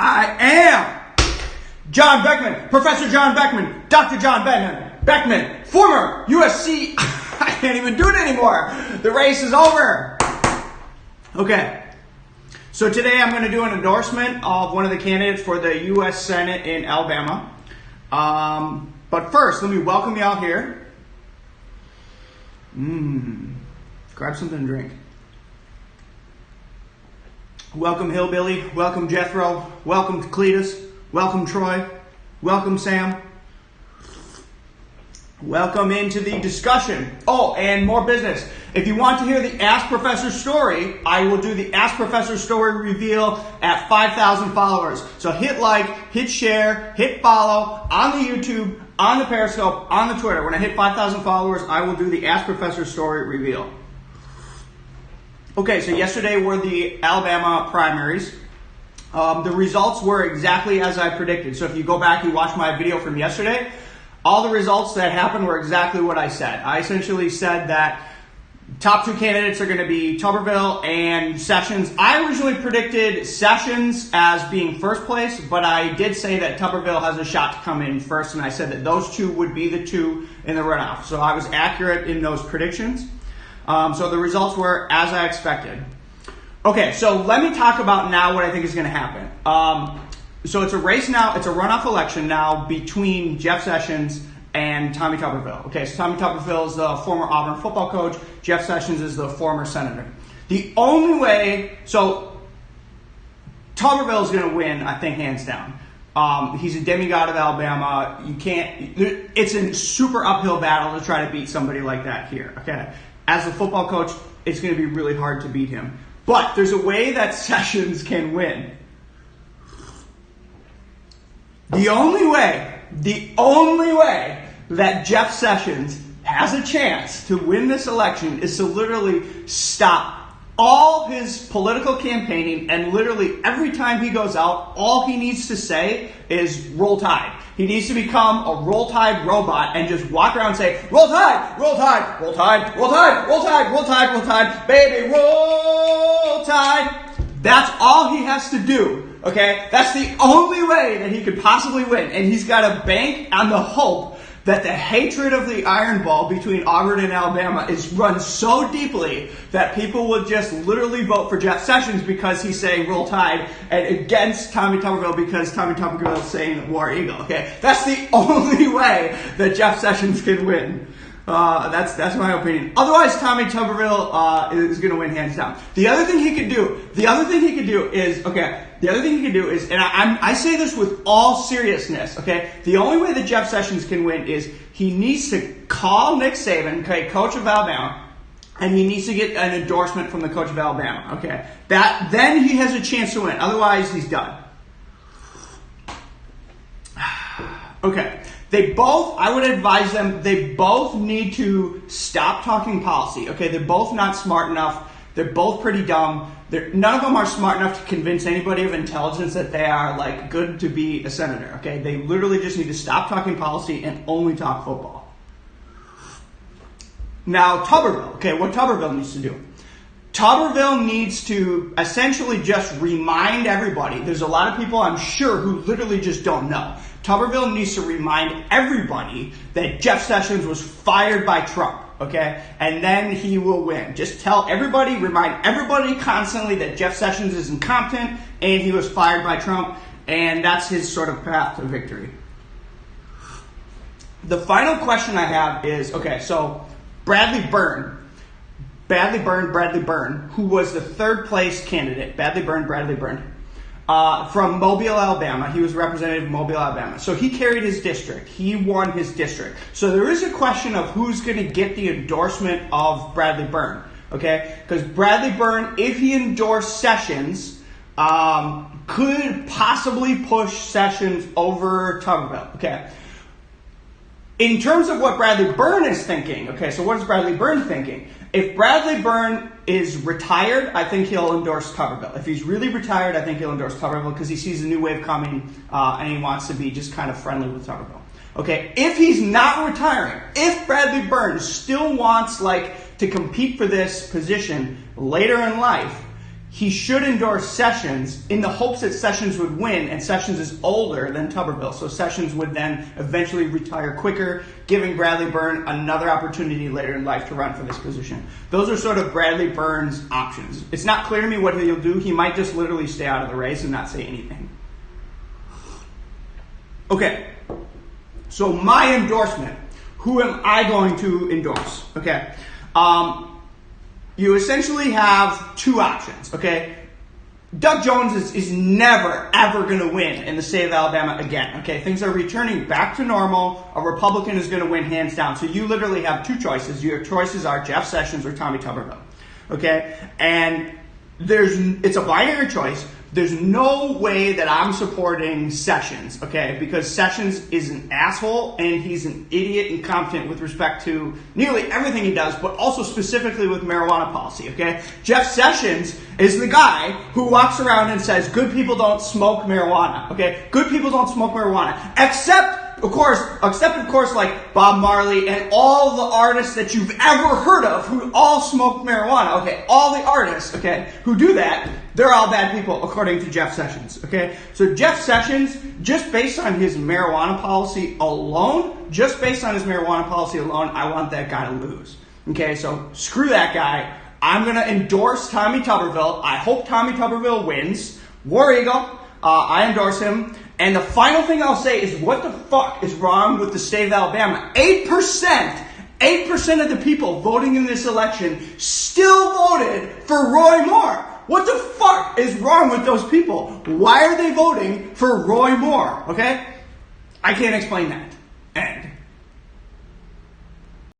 I am John Beckman, Professor John Beckman, Dr. John Beckman, former USC. I can't even do it anymore. The race is over. Okay. So today I'm going to do an endorsement of one of the candidates for the U.S. Senate in Alabama. But first, let me welcome you out here. Grab something to drink. Welcome Hillbilly, welcome Jethro, welcome Cletus, welcome Troy, welcome Sam. Welcome into the discussion. Oh, and more business. If you want to hear the Ask Professor story, I will do the Ask Professor story reveal at 5,000 followers. So hit like, hit share, hit follow on the YouTube, on the Periscope, on the Twitter. When I hit 5,000 followers, I will do the Ask Professor story reveal. Okay, so yesterday were the Alabama primaries. The results were exactly as I predicted. So if you go back and watch my video from yesterday, all the results that happened were exactly what I said. I essentially said that top two candidates are going to be Tuberville and Sessions. I originally predicted Sessions as being first place, but I did say that Tuberville has a shot to come in first, and I said that those two would be the two in the runoff. So I was accurate in those predictions. So the results were as I expected. Okay, so let me talk about now what I think is going to happen. So it's a race now, it's a runoff election now between Jeff Sessions and Tommy Tuberville. Okay, so Tommy Tuberville is the former Auburn football coach. Jeff Sessions is the former senator. The only way, so Tuberville is going to win, I think, hands down. He's a demigod of Alabama. It's a super uphill battle to try to beat somebody like that here, okay? As a football coach, it's going to be really hard to beat him. But there's a way that Sessions can win. The only way that Jeff Sessions has a chance to win this election is to literally stop all his political campaigning, and literally every time he goes out, all he needs to say is Roll Tide. He needs to become a Roll Tide robot and just walk around and say, Roll Tide, Roll Tide, Roll Tide, Roll Tide, Roll Tide, Roll Tide, Roll Tide, baby, Roll Tide. That's all he has to do. Okay, that's the only way that he could possibly win, and he's got to bank on the hope that the hatred of the Iron Bowl between Auburn and Alabama is run so deeply that people will just literally vote for Jeff Sessions because he's saying Roll Tide, and against Tommy Tuberville because Tommy Tuberville is saying War Eagle. Okay, that's the only way that Jeff Sessions can win. That's my opinion. Otherwise, Tommy Tuberville is going to win hands down. The other thing he could do is, and I say this with all seriousness, okay? The only way that Jeff Sessions can win is he needs to call Nick Saban, okay, coach of Alabama, and he needs to get an endorsement from the coach of Alabama, okay? Then he has a chance to win. Otherwise, he's done. Okay. I would advise them, they both need to stop talking policy, okay? They're both not smart enough. They're both pretty dumb. None of them are smart enough to convince anybody of intelligence that they are, like, good to be a senator, okay? They literally just need to stop talking policy and only talk football. Now, Tuberville, okay, what Tuberville needs to do. Tuberville needs to essentially just remind everybody. There's a lot of people, I'm sure, who literally just don't know. Tuberville needs to remind everybody that Jeff Sessions was fired by Trump, okay? And then he will win. Just remind everybody constantly that Jeff Sessions is incompetent and he was fired by Trump, and that's his sort of path to victory. The final question I have is, okay, so Bradley Byrne, who was the third place candidate, Bradley Byrne, from Mobile, Alabama. He was representative of Mobile, Alabama. So he carried his district. He won his district. So there is a question of who's going to get the endorsement of Bradley Byrne, okay? Because Bradley Byrne, if he endorsed Sessions, could possibly push Sessions over Tuberville, okay? In terms of what Bradley Byrne is thinking, okay, so what is Bradley Byrne thinking? If Bradley Byrne is retired, I think he'll endorse Tuberville. If he's really retired, I think he'll endorse Tuberville because he sees a new wave coming and he wants to be just kind of friendly with Tuberville. Okay, if he's not retiring, if Bradley Byrne still wants to compete for this position later in life, he should endorse Sessions in the hopes that Sessions would win, and Sessions is older than Tuberville, so Sessions would then eventually retire quicker, giving Bradley Byrne another opportunity later in life to run for this position. Those are sort of Bradley Byrne's options. It's not clear to me what he'll do. He might just literally stay out of the race and not say anything. Okay, so my endorsement. Who am I going to endorse? Okay. You essentially have two options, okay? Doug Jones is never, ever going to win in the state of Alabama again, okay? Things are returning back to normal. A Republican is going to win hands down. So you literally have two choices. Your choices are Jeff Sessions or Tommy Tuberville, okay? And it's a binary choice. There's no way that I'm supporting Sessions, okay? Because Sessions is an asshole and he's an idiot, incompetent with respect to nearly everything he does, but also specifically with marijuana policy, okay? Jeff Sessions is the guy who walks around and says, good people don't smoke marijuana, okay? Good people don't smoke marijuana, except of course, like Bob Marley and all the artists that you've ever heard of who all smoke marijuana, okay? All the artists, okay, who do that, they're all bad people, according to Jeff Sessions, okay? So Jeff Sessions, just based on his marijuana policy alone, I want that guy to lose, okay? So screw that guy. I'm going to endorse Tommy Tuberville. I hope Tommy Tuberville wins. War Eagle, I endorse him. And the final thing I'll say is, what the fuck is wrong with the state of Alabama? 8% of the people voting in this election still voted for Roy Moore. What the fuck is wrong with those people? Why are they voting for Roy Moore? Okay? I can't explain that. End.